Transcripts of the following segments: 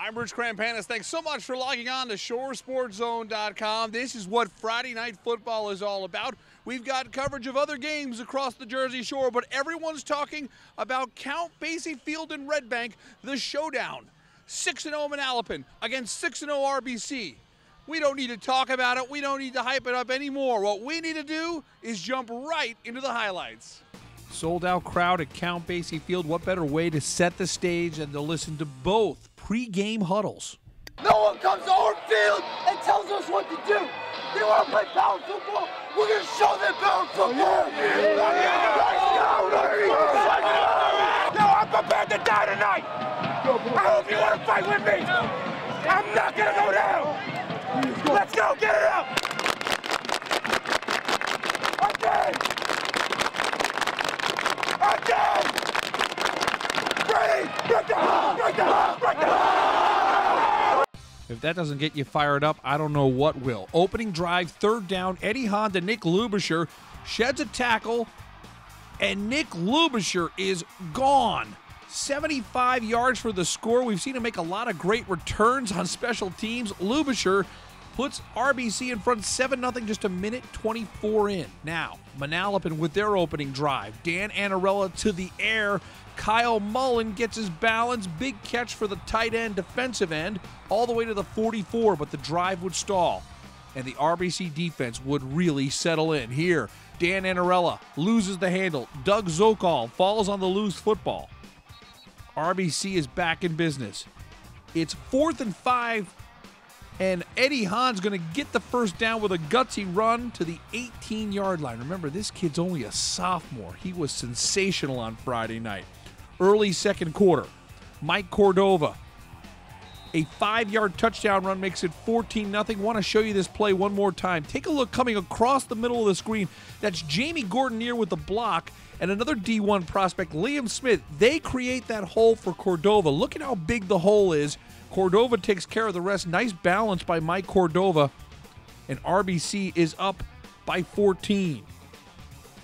I'm Rich Crampanis. Thanks so much for logging on to ShoreSportsZone.com. This is what Friday Night Football is all about. We've got coverage of other games across the Jersey Shore, but everyone's talking about Count Basie Field in Red Bank, the showdown. 6-0 Manalapan against 6-0 RBC. We don't need to talk about it. We don't need to hype it up anymore. What we need to do is jump right into the highlights. Sold-out crowd at Count Basie Field. What better way to set the stage than to listen to both pre-game huddles? No one comes to our field and tells us what to do. They want to play power football. We're going to show them power football. No, I'm prepared to die tonight. I hope you want to fight with me. I'm not going to go down. Let's go, get it up. Again. Again. Ready. Break the hole. Break the hole. Break the hole. If that doesn't get you fired up, I don't know what will. Opening drive, third down, Eddie Hahn to Nick Lubisher, sheds a tackle, and Nick Lubisher is gone. 75 yards for the score. We've seen him make a lot of great returns on special teams. Lubisher puts RBC in front 7-0, just a minute 24 in. Now, Manalapan with their opening drive. Dan Annarella to the air. Kyle Mullen gets his balance. Big catch for the tight end, defensive end, all the way to the 44, but the drive would stall. And the RBC defense would really settle in. Here, Dan Annarella loses the handle. Doug Zokol falls on the loose football. RBC is back in business. It's 4th and 5, and Eddie Hahn's going to get the first down with a gutsy run to the 18-yard line. Remember, this kid's only a sophomore. He was sensational on Friday night. Early second quarter, Mike Cordova, a 5-yard touchdown run makes it 14-0. Want to show you this play one more time. Take a look coming across the middle of the screen. That's Jamie Gordonier with the block and another D1 prospect, Liam Smith. They create that hole for Cordova. Look at how big the hole is. Cordova takes care of the rest. Nice balance by Mike Cordova. And RBC is up by 14.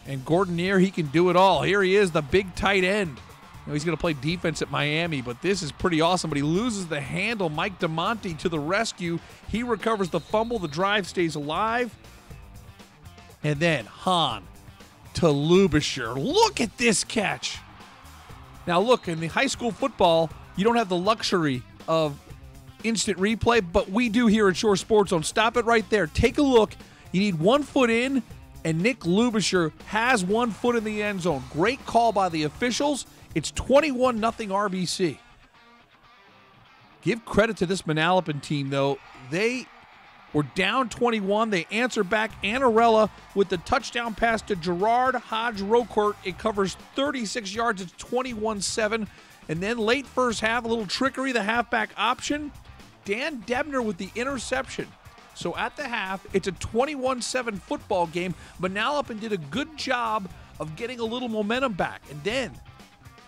And Gordonier, he can do it all. Here he is, the big tight end. He's going to play defense at Miami, but this is pretty awesome. But he loses the handle. Mike DeMonte to the rescue. He recovers the fumble. The drive stays alive. And then Hahn to Lubisher. Look at this catch. Now look, in the high school football, you don't have the luxury of instant replay, but we do here at Shore Sports Zone. Stop it right there. Take a look. You need 1 foot in, and Nick Lubisher has 1 foot in the end zone. Great call by the officials. It's 21-0 RBC. Give credit to this Manalapan team, though. They were down 21. They answer back. Annarella with the touchdown pass to Gerard Hodge-Rocourt. It covers 36 yards. It's 21-7. And then late first half, a little trickery, the halfback option. Dan Debner with the interception. So at the half, it's a 21-7 football game. Manalapan did a good job of getting a little momentum back. And then,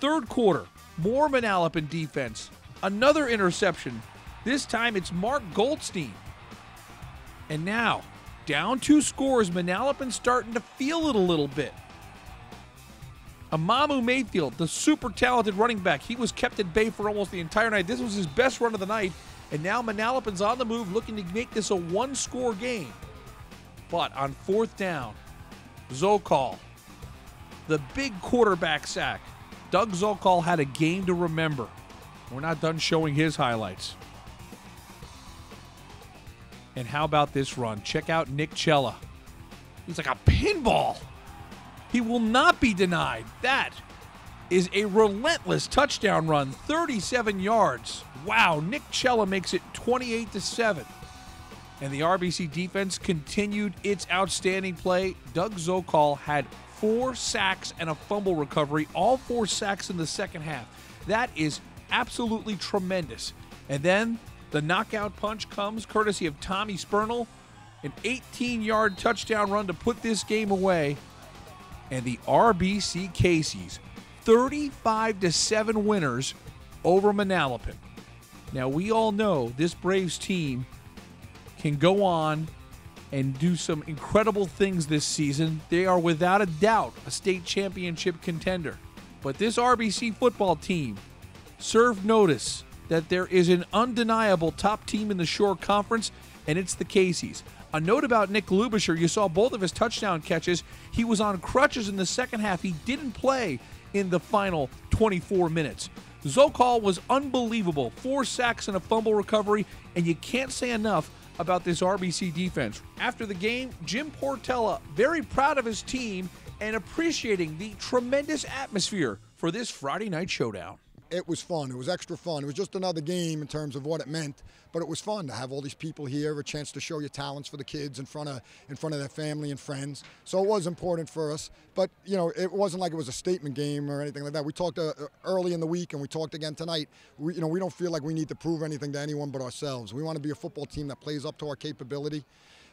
third quarter, more Manalapan defense. Another interception. This time it's Mark Goldstein. And now, down 2 scores, Manalapan starting to feel it a little bit. Amamu Mayfield, the super talented running back, he was kept at bay for almost the entire night. This was his best run of the night. And now Manalapan's on the move, looking to make this a 1-score game. But on 4th down, Zokol, the big quarterback sack. Doug Zokol had a game to remember. We're not done showing his highlights. And how about this run? Check out Nick Cella. He's like a pinball. He will not be denied. That is a relentless touchdown run, 37 yards. Wow, Nick Cella makes it 28-7. And the RBC defense continued its outstanding play. Doug Zokol had 4 sacks and a fumble recovery, all 4 sacks in the second half. That is absolutely tremendous. And then the knockout punch comes courtesy of Tommy Spurnell, an 18-yard touchdown run to put this game away. And the RBC Caseys, 35-7 winners over Manalapan. Now, we all know this Braves team can go on and do some incredible things this season. They are without a doubt a state championship contender. But this RBC football team served notice that there is an undeniable top team in the Shore Conference, and it's the Caseys. A note about Nick Lubisher, you saw both of his touchdown catches. He was on crutches in the second half. He didn't play in the final 24 minutes. Zokal was unbelievable. 4 sacks and a fumble recovery, and you can't say enough about this RBC defense. After the game, Jim Portella very proud of his team and appreciating the tremendous atmosphere for this Friday night showdown. It was fun. It was extra fun. It was just another game in terms of what it meant, but it was fun to have all these people here, a chance to show your talents for the kids in front of their family and friends. So it was important for us, but you know, it wasn't like it was a statement game or anything like that. We talked early in the week, and we talked again tonight. We don't feel like we need to prove anything to anyone but ourselves. We want to be a football team that plays up to our capability.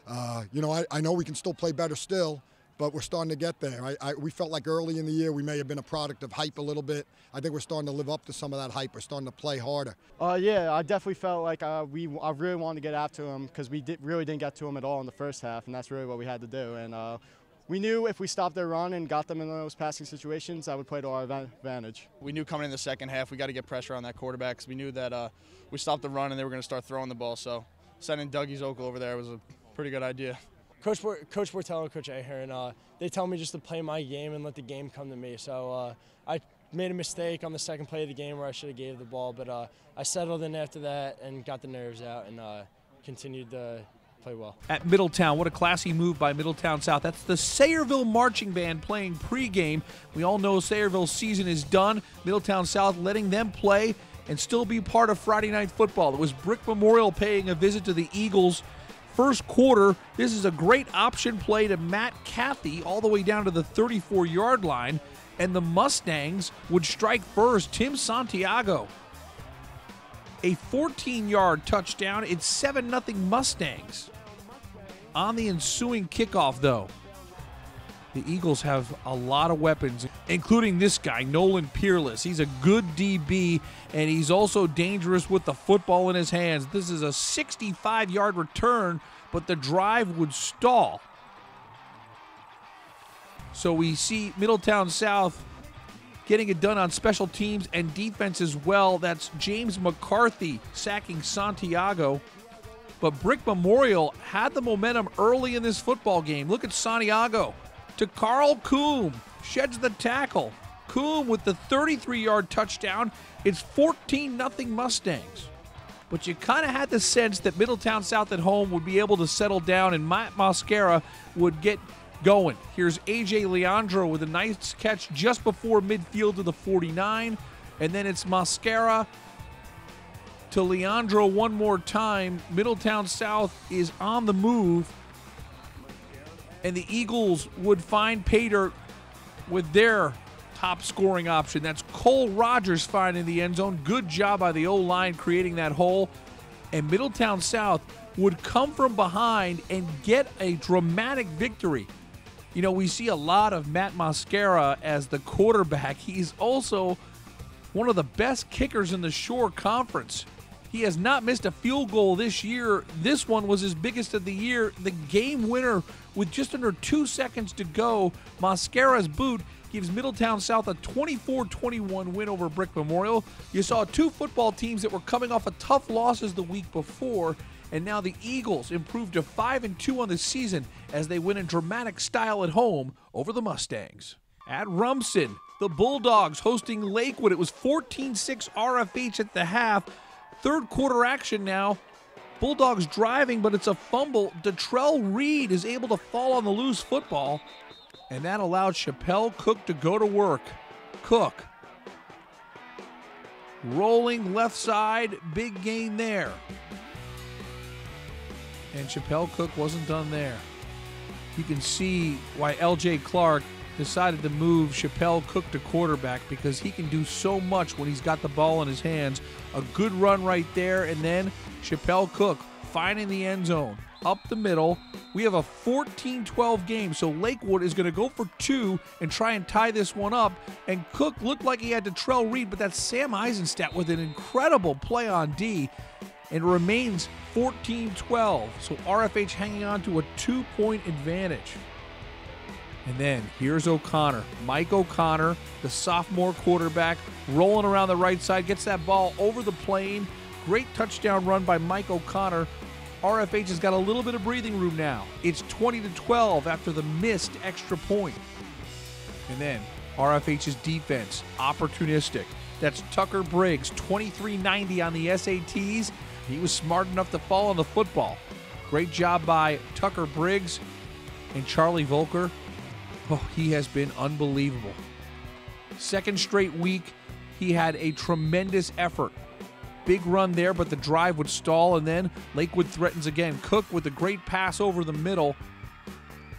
I know we can still play better still, but we're starting to get there. We felt like early in the year we may have been a product of hype a little bit. I think we're starting to live up to some of that hype. We're starting to play harder. Yeah, I definitely felt like I really wanted to get after him because we really didn't get to him at all in the first half, and that's really what we had to do. And we knew if we stopped their run and got them in those passing situations, that would play to our advantage. We knew coming in the second half we got to get pressure on that quarterback because we knew that we stopped the run and they were going to start throwing the ball. So sending Dougie Zokal over there was a pretty good idea. Coach Portella and Coach Ahern, they tell me just to play my game and let the game come to me. So I made a mistake on the second play of the game where I should have gave the ball, but I settled in after that and got the nerves out and continued to play well. At Middletown, what a classy move by Middletown South. That's the Sayreville Marching Band playing pregame. We all know Sayreville's season is done. Middletown South letting them play and still be part of Friday Night Football. It was Brick Memorial paying a visit to the Eagles. First quarter, this is a great option play to Matt Cathy all the way down to the 34-yard line, and the Mustangs would strike first. Tim Santiago, a 14-yard touchdown. It's 7-0 Mustangs. On the ensuing kickoff, though, the Eagles have a lot of weapons, including this guy, Nolan Peerless. He's a good DB, and he's also dangerous with the football in his hands. This is a 65-yard return, but the drive would stall. So we see Middletown South getting it done on special teams and defense as well. That's James McCarthy sacking Santiago. But Brick Memorial had the momentum early in this football game. Look at Santiago to Carl Coombe, sheds the tackle. Coombe with the 33-yard touchdown. It's 14-0 Mustangs. But you kind of had the sense that Middletown South at home would be able to settle down and Matt Mosquera would get going. Here's A.J. Leandro with a nice catch just before midfield to the 49. And then it's Mosquera to Leandro one more time. Middletown South is on the move. And the Eagles would find pay dirt with their top scoring option. That's Cole Rogers finding the end zone. Good job by the O-line creating that hole. And Middletown South would come from behind and get a dramatic victory. You know, we see a lot of Matt Mosquera as the quarterback. He's also one of the best kickers in the Shore Conference. He has not missed a field goal this year. This one was his biggest of the year. The game winner with just under 2 seconds to go. Mosquera's boot gives Middletown South a 24-21 win over Brick Memorial. You saw 2 football teams that were coming off of tough losses the week before, and now the Eagles improved to 5-2 on the season as they win in dramatic style at home over the Mustangs. At Rumson, the Bulldogs hosting Lakewood. It was 14-6 RFH at the half. Third quarter action now. Bulldogs driving, but it's a fumble. Detrell Reed is able to fall on the loose football, and that allowed Chappelle Cook to go to work. Cook rolling left side, big gain there. And Chappelle Cook wasn't done there. You can see why L.J. Clark decided to move Chappelle Cook to quarterback, because he can do so much when he's got the ball in his hands. A good run right there, and then Chappelle Cook finding the end zone up the middle. We have a 14-12 game, so Lakewood is going to go for 2 and try and tie this one up. And Cook looked like he had Detrell Reed, but that's Sam Eisenstadt with an incredible play on D, and it remains 14-12. So RFH hanging on to a 2-point advantage. And then here's O'Connor. Mike O'Connor, the sophomore quarterback, rolling around the right side, gets that ball over the plane. Great touchdown run by Mike O'Connor. RFH has got a little bit of breathing room now. It's 20-12 after the missed extra point. And then RFH's defense, opportunistic. That's Tucker Briggs, 2390 on the SATs. He was smart enough to fall on the football. Great job by Tucker Briggs. And Charlie Volker, oh, he has been unbelievable. Second straight week, he had a tremendous effort. Big run there, but the drive would stall, and then Lakewood threatens again. Cook with a great pass over the middle.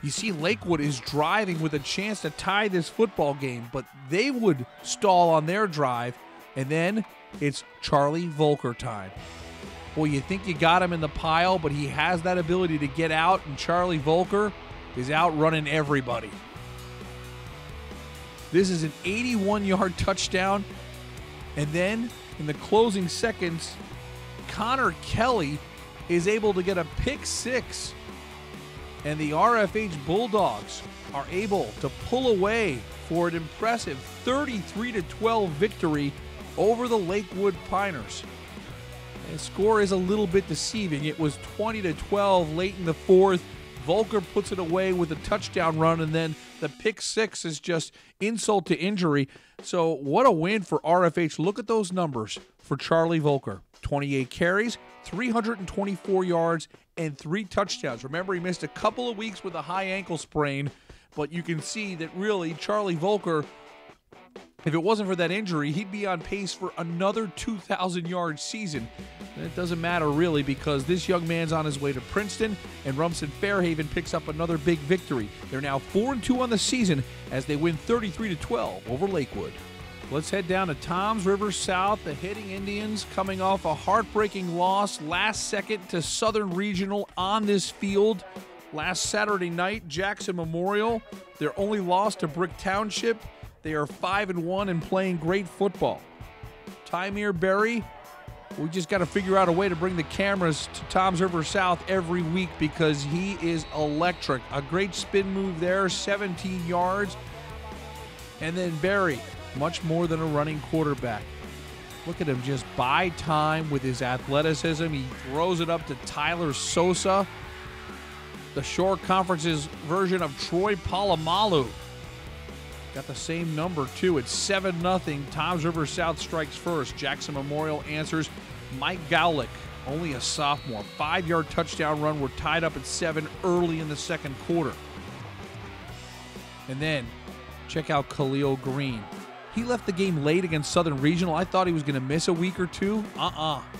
You see Lakewood is driving with a chance to tie this football game, but they would stall on their drive, and then it's Charlie Volker time. Well, you think you got him in the pile, but he has that ability to get out, and Charlie Volker is out running everybody. This is an 81-yard touchdown, and then in the closing seconds, Connor Kelly is able to get a pick six, and the RFH Bulldogs are able to pull away for an impressive 33-12 victory over the Lakewood Piners. The score is a little bit deceiving. It was 20-12 late in the fourth. Volker puts it away with a touchdown run, and then the pick six is just insult to injury. So what a win for RFH. Look at those numbers for Charlie Volker. 28 carries, 324 yards, and 3 touchdowns. Remember, he missed a couple of weeks with a high ankle sprain, but you can see that really Charlie Volker, if it wasn't for that injury, he'd be on pace for another 2,000-yard season. And it doesn't matter really, because this young man's on his way to Princeton, and Rumson-Fair Haven picks up another big victory. They're now 4-2 on the season as they win 33-12 over Lakewood. Let's head down to Toms River South. The Hitting Indians coming off a heartbreaking loss last second to Southern Regional on this field. Last Saturday night, Jackson Memorial, their only loss to Brick Township. They are 5-1 and playing great football. Tymir Berry, we just got to figure out a way to bring the cameras to Toms River South every week because he is electric. A great spin move there, 17 yards. And then Berry, much more than a running quarterback. Look at him just buy time with his athleticism. He throws it up to Tyler Sosa, the Shore Conference's version of Troy Polamalu. Got the same number, too. It's 7-0. Toms River South strikes first. Jackson Memorial answers. Mike Gowlick, only a sophomore. 5-yard touchdown run. We're tied up at 7 early in the second quarter. And then, check out Khalil Green. He left the game late against Southern Regional. I thought he was going to miss a week or two.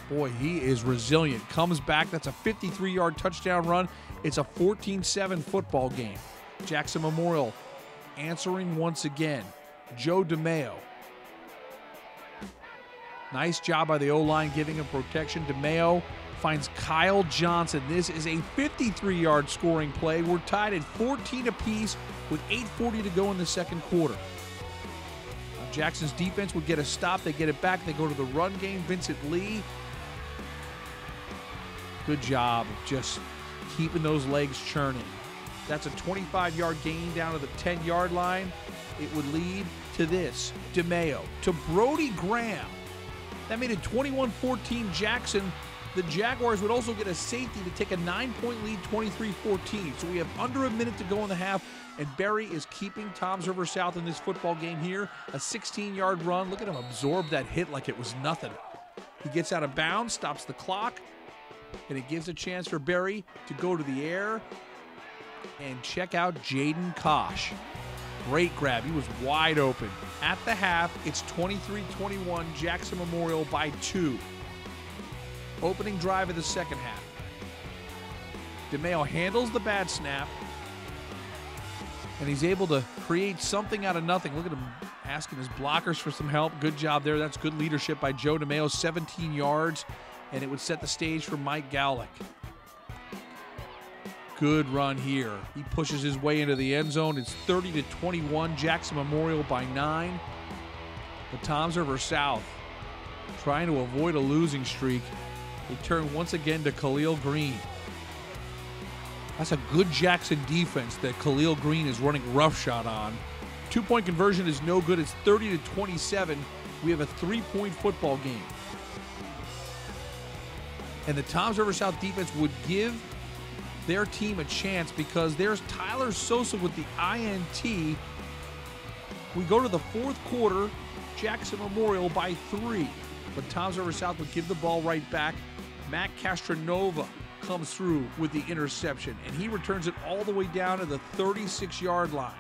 Boy, he is resilient. Comes back. That's a 53-yard touchdown run. It's a 14-7 football game. Jackson Memorial answering once again. Joe DeMeo. Nice job by the O-line giving him protection. DeMeo finds Kyle Johnson. This is a 53-yard scoring play. We're tied at 14 apiece with 8:40 to go in the second quarter. Jackson's defense would get a stop. They get it back. They go to the run game. Vincent Lee. Good job of just keeping those legs churning. That's a 25-yard gain down to the 10-yard line. It would lead to this. DeMeo to Brody Graham. That made it 21-14 Jackson. The Jaguars would also get a safety to take a 9-point lead, 23-14. So we have under a minute to go in the half, and Berry is keeping Toms River South in this football game here. A 16-yard run. Look at him absorb that hit like it was nothing. He gets out of bounds, stops the clock, and it gives a chance for Berry to go to the air. And check out Jaden Kosh. Great grab. He was wide open. At the half, it's 23-21, Jackson Memorial by 2. Opening drive of the second half. DeMeo handles the bad snap, and he's able to create something out of nothing. Look at him asking his blockers for some help. Good job there. That's good leadership by Joe DeMeo, 17 yards, and it would set the stage for Mike Gowlick. Good run here. He pushes his way into the end zone. It's 30-21, Jackson Memorial by 9. The Toms River South trying to avoid a losing streak. They turn once again to Khalil Green. That's a good Jackson defense that Khalil Green is running roughshod on. 2-point conversion is no good. It's 30-27. We have a 3-point football game. And the Toms River South defense would give their team a chance because there's Tyler Sosa with the INT. We go to the fourth quarter, Jackson Memorial by 3. But Toms River South would give the ball right back. Matt Castronova comes through with the interception, and he returns it all the way down to the 36-yard line.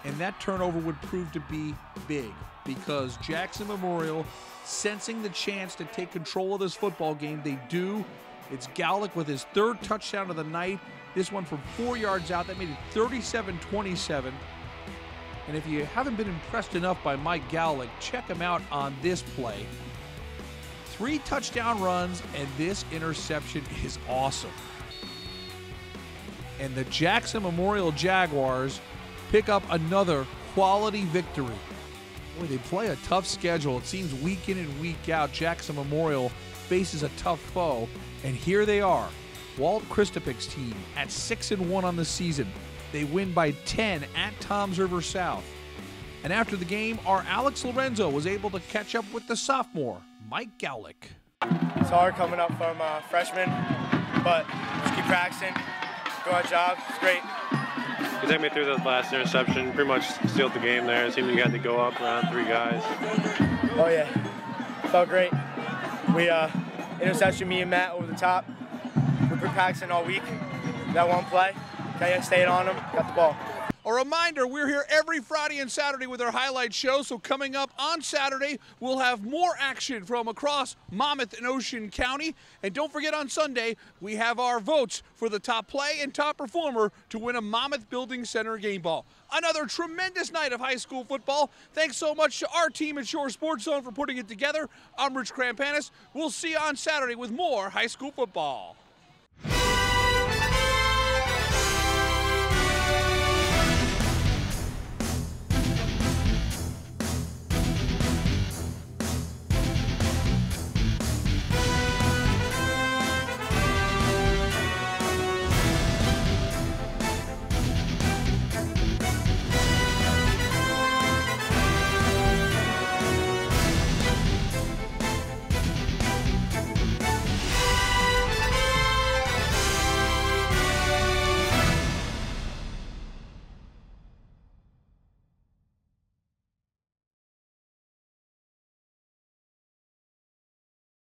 And that turnover would prove to be big because Jackson Memorial, sensing the chance to take control of this football game, they do. It's Gowlick with his 3rd touchdown of the night. This one from 4 yards out. That made it 37-27. And if you haven't been impressed enough by Mike Gowlick, check him out on this play. 3 touchdown runs, and this interception is awesome. And the Jackson Memorial Jaguars pick up another quality victory. Boy, they play a tough schedule. It seems week in and week out, Jackson Memorial faces a tough foe. And here they are, Walt Christopik's team at 6-1 on the season. They win by 10 at Toms River South. And after the game, our Alex Lorenzo was able to catch up with the sophomore, Mike Gowlick. It's hard coming up from freshman, but just keep practicing, do our job. It's great. He took me through the last interception, pretty much sealed the game there. It seemed you had to go up around 3 guys. Oh yeah, felt great. We intercepted me and Matt over the top. We've been practicing all week. That one play, okay, stayed on him, got the ball. A reminder, we're here every Friday and Saturday with our highlight show, so coming up on Saturday, we'll have more action from across Monmouth and Ocean County. And don't forget, on Sunday, we have our votes for the top play and top performer to win a Monmouth Building Center game ball. Another tremendous night of high school football. Thanks so much to our team at Shore Sports Zone for putting it together. I'm Rich Krampanis. We'll see you on Saturday with more high school football.